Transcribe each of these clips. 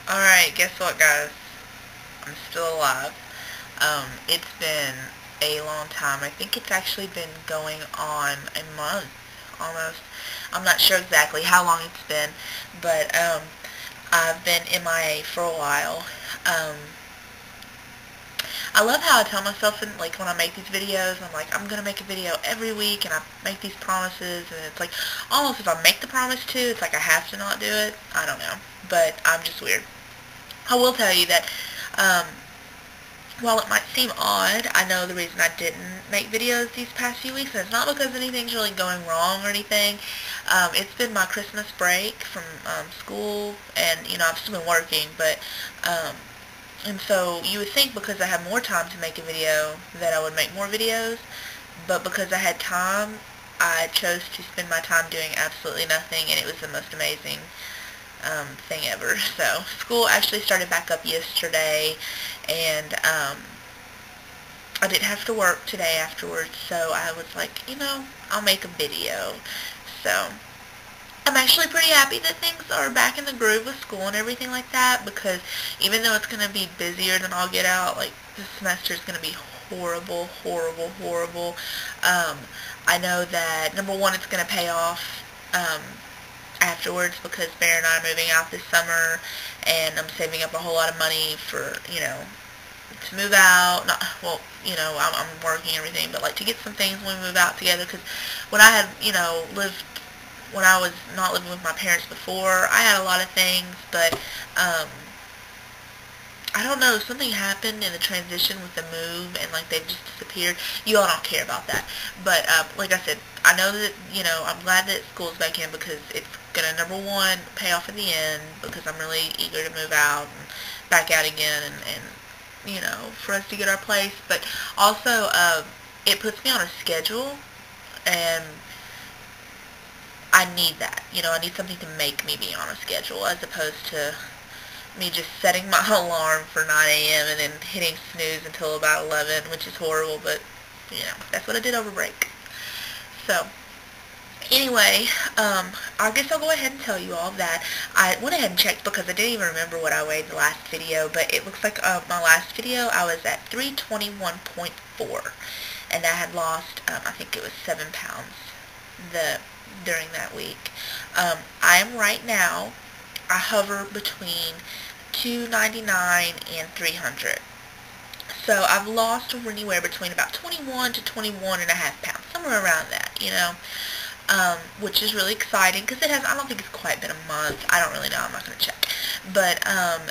Alright, guess what, guys? I'm still alive. It's been a long time. I think it's actually been going on a month, almost. I'm not sure exactly how long it's been, but, I've been MIA for a while. Um, I love how I tell myself, like, when I make these videos, I'm like, I'm gonna make a video every week, and I make these promises, and it's like, almost if I make the promise to, it's like I have to not do it. I don't know. But I'm just weird. I will tell you that, um, while it might seem odd, I know the reason I didn't make videos these past few weeks, and it's not because anything's really going wrong or anything. It's been my Christmas break from school, and, I've still been working, but, and so you would think because I have more time to make a video that I would make more videos, but because I had time, I chose to spend my time doing absolutely nothing, and it was the most amazing thing ever. So school actually started back up yesterday, and I didn't have to work today afterwards, so I was like, I'll make a video. So I'm actually pretty happy that things are back in the groove with school and everything like that, because even though it's going to be busier than I'll get out, like, this semester is going to be horrible, horrible, horrible. I know that, number one, it's going to pay off afterwards, because Bear and I are moving out this summer, and I'm saving up a whole lot of money for, to move out. Not, well, I'm working and everything, but, like, to get some things when we move out together, because when I had, when I was not living with my parents before, I had a lot of things, but, I don't know, something happened in the transition with the move, and, like, they've just disappeared. You all don't care about that. But, like I said, I know that, I'm glad that school's back in, because it's gonna, number one, pay off in the end, because I'm really eager to move out and back out again, and for us to get our place. But also, it puts me on a schedule, and I need that. I need something to make me be on a schedule, as opposed to me just setting my alarm for 9 a.m. and then hitting snooze until about 11, which is horrible, but, that's what I did over break. So, anyway, I guess I'll go ahead and tell you all that. I went ahead and checked, because I didn't even remember what I weighed the last video, but it looks like my last video I was at 321.4, and I had lost, I think it was 7 pounds during that week. I am right now, I hover between 299 and 300. So I've lost anywhere between about 21 to 21 and a half pounds, somewhere around that, which is really exciting, because I don't think it's quite been a month. I don't really know. I'm not going to check. But I'm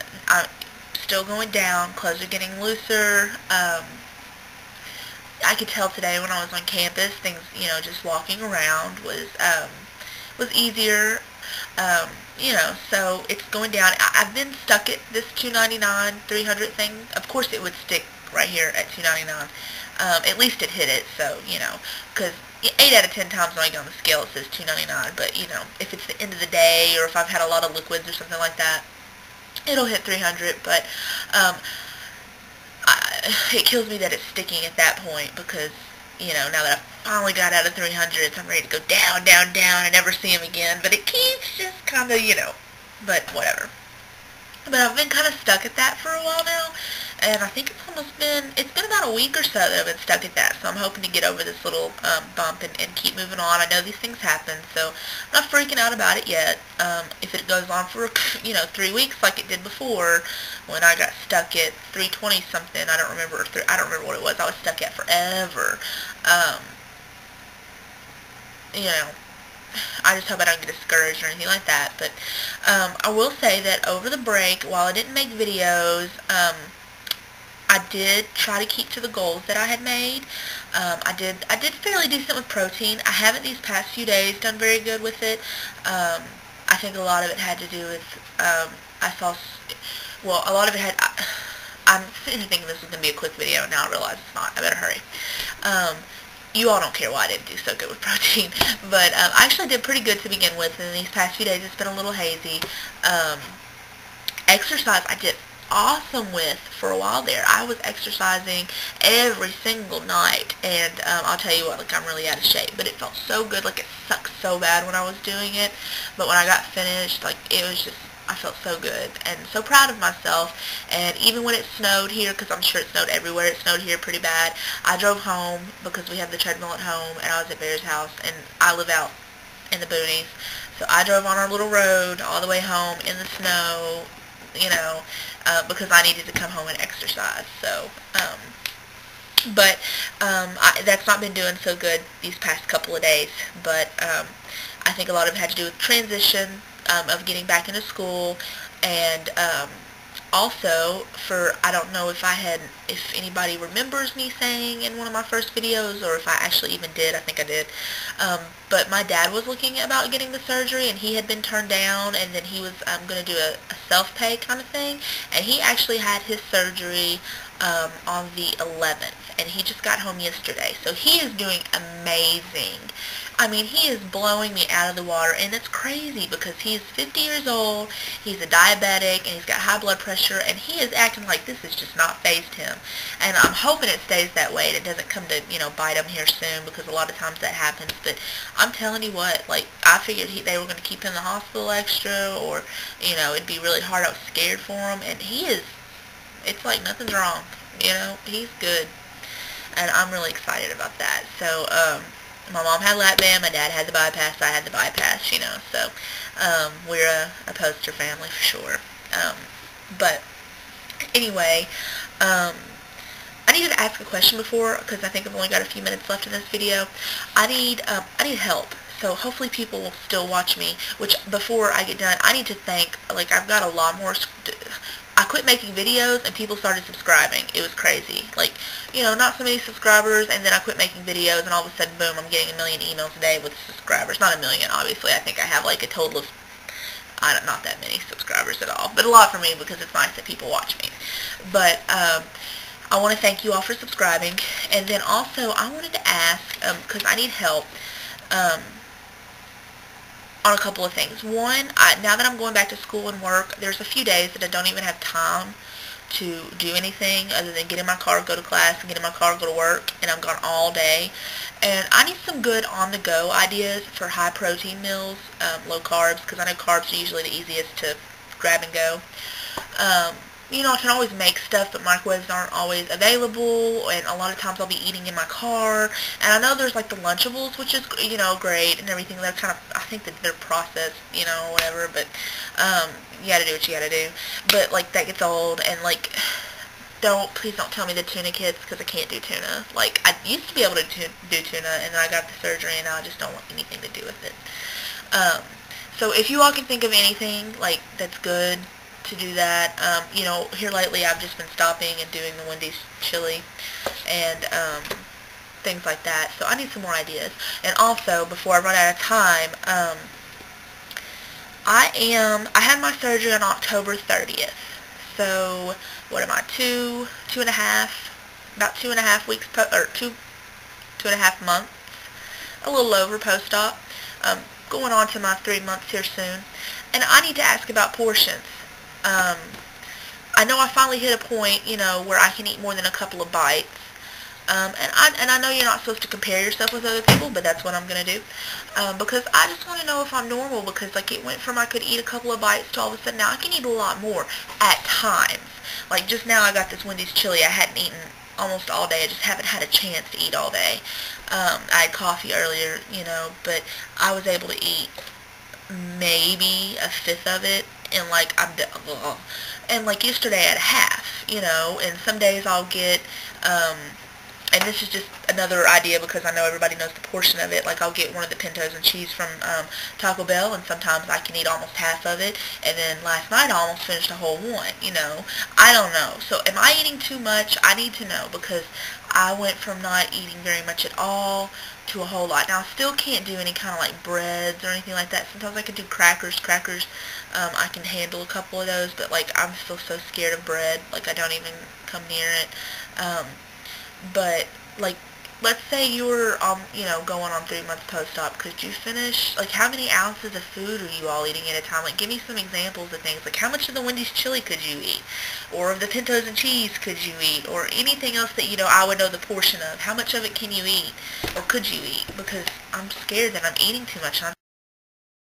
still going down. Clothes are getting looser. I could tell today when I was on campus, things, just walking around was easier. So it's going down. I've been stuck at this 299, 300 thing. Of course it would stick right here at 299. At least it hit it, so, because 8 out of 10 times when I get on the scale it says 299, but, if it's the end of the day, or if I've had a lot of liquids or something like that, it'll hit 300, but, it kills me that it's sticking at that point, because, now that I've finally got out of 300s, I'm ready to go down, down, down, and never see him again, but it keeps just kind of, but whatever. But I've been kind of stuck at that for a while now, and I think it's been about a week or so that I've been stuck at that, so I'm hoping to get over this little bump and keep moving on. I know these things happen, so I'm not freaking out about it yet. If it goes on for, 3 weeks like it did before, when I got stuck at 320 something, I don't remember what it was. I was stuck at forever. You know, I just hope I don't get discouraged or anything like that. But I will say that over the break, while I didn't make videos, I did try to keep to the goals that I had made. I did fairly decent with protein. I haven't these past few days done very good with it. I think a lot of it had to do with, a lot of it had, I'm sitting here thinking this was going to be a quick video, and now I realize it's not. I better hurry. You all don't care why I didn't do so good with protein, but I actually did pretty good to begin with, and these past few days it's been a little hazy. Exercise I did awesome with for a while there. I was exercising every single night, and I'll tell you what, like, I'm really out of shape, but it felt so good. Like, it sucked so bad when I was doing it, but when I got finished, like, it was just I felt so good and so proud of myself. And even when it snowed here, because I'm sure it snowed everywhere, it snowed here pretty bad, I drove home because we have the treadmill at home, and I was at Bear's house, and I live out in the boonies. So I drove on our little road all the way home in the snow, you know, because I needed to come home and exercise. So, that's not been doing so good these past couple of days. But I think a lot of it had to do with transition, of getting back into school, and also for, I don't know if anybody remembers me saying in one of my first videos, or if I actually even did. I think I did. But my dad was looking about getting the surgery, and he had been turned down, and then he was going to do a self-pay kind of thing, and he actually had his surgery on the 11th, and he just got home yesterday. So he is doing amazing. I mean, he is blowing me out of the water, and it's crazy because he's 50 years old, he's a diabetic, and he's got high blood pressure, and he is acting like this has just not fazed him. And I'm hoping it stays that way, and it doesn't come to, bite him here soon, because a lot of times that happens. But I'm telling you what, like, I figured they were going to keep him in the hospital extra, or, it'd be really hard. I was scared for him, and it's like nothing's wrong, he's good. And I'm really excited about that. So, my mom had lap band, my dad had the bypass, I had the bypass, so we're a poster family for sure. But anyway, I needed to ask a question before, because I think I've only got a few minutes left in this video. I need help. So hopefully people will still watch me, which before I get done, I need to thank, like, I've got a lot more. I quit making videos and people started subscribing. It was crazy. Like, not so many subscribers, and then I quit making videos, and all of a sudden, boom, I'm getting 1 million emails a day with subscribers. Not 1 million, obviously. I think I have like a total of, not that many subscribers at all, but a lot for me, because it's nice that people watch me. But I want to thank you all for subscribing, and then also I wanted to ask, because I need help, on a couple of things. One, now that I'm going back to school and work, there's a few days that I don't even have time to do anything other than get in my car, go to class, and get in my car, go to work, and I'm gone all day. And I need some good on-the-go ideas for high-protein meals, low carbs, because I know carbs are usually the easiest to grab and go. I can always make stuff, but microwaves aren't always available, and a lot of times I'll be eating in my car. And I know there's like the Lunchables, which is, great and everything. They're kind of, I think that they're processed, whatever, but you gotta do what you gotta do. But, like, that gets old, and, like, please don't tell me the tuna kits, because I can't do tuna. Like, I used to be able to do tuna, and then I got the surgery, and now I just don't want anything to do with it. So if you all can think of anything, like, that's good to do that. Here lately I've just been stopping and doing the Wendy's chili and things like that. So I need some more ideas. And also, before I run out of time, I had my surgery on October 30th. So what am I, about 2.5 weeks, or 2.5 months, a little over post-op. Going on to my 3 months here soon. And I need to ask about portions. I know I finally hit a point, where I can eat more than a couple of bites. And I know you're not supposed to compare yourself with other people, but that's what I'm going to do. Because I just want to know if I'm normal, because, like, it went from I could eat a couple of bites to all of a sudden now I can eat a lot more at times. Like, just now I got this Wendy's chili. I hadn't eaten almost all day. I just haven't had a chance to eat all day. I had coffee earlier, but I was able to eat maybe a fifth of it. And, like, and, like, yesterday I had a half, and some days I'll get, and this is just another idea because I know everybody knows the portion of it, like, I'll get one of the pintos and cheese from Taco Bell, and sometimes I can eat almost half of it, and then last night I almost finished a whole one, I don't know. So am I eating too much? I need to know, because I went from not eating very much at all to a whole lot. Now, I still can't do any kind of, like, breads or anything like that. Sometimes I can do crackers. I can handle a couple of those, but, like, I'm still so scared of bread. Like, I don't even come near it. But, like, let's say you were, going on 3 months post-op. Could you finish, like, how many ounces of food are you all eating at a time? Like, give me some examples of things. Like, how much of the Wendy's chili could you eat? Or of the pintos and cheese could you eat? Or anything else that, I would know the portion of. How much of it can you eat? Or could you eat? Because I'm scared that I'm eating too much. And I'm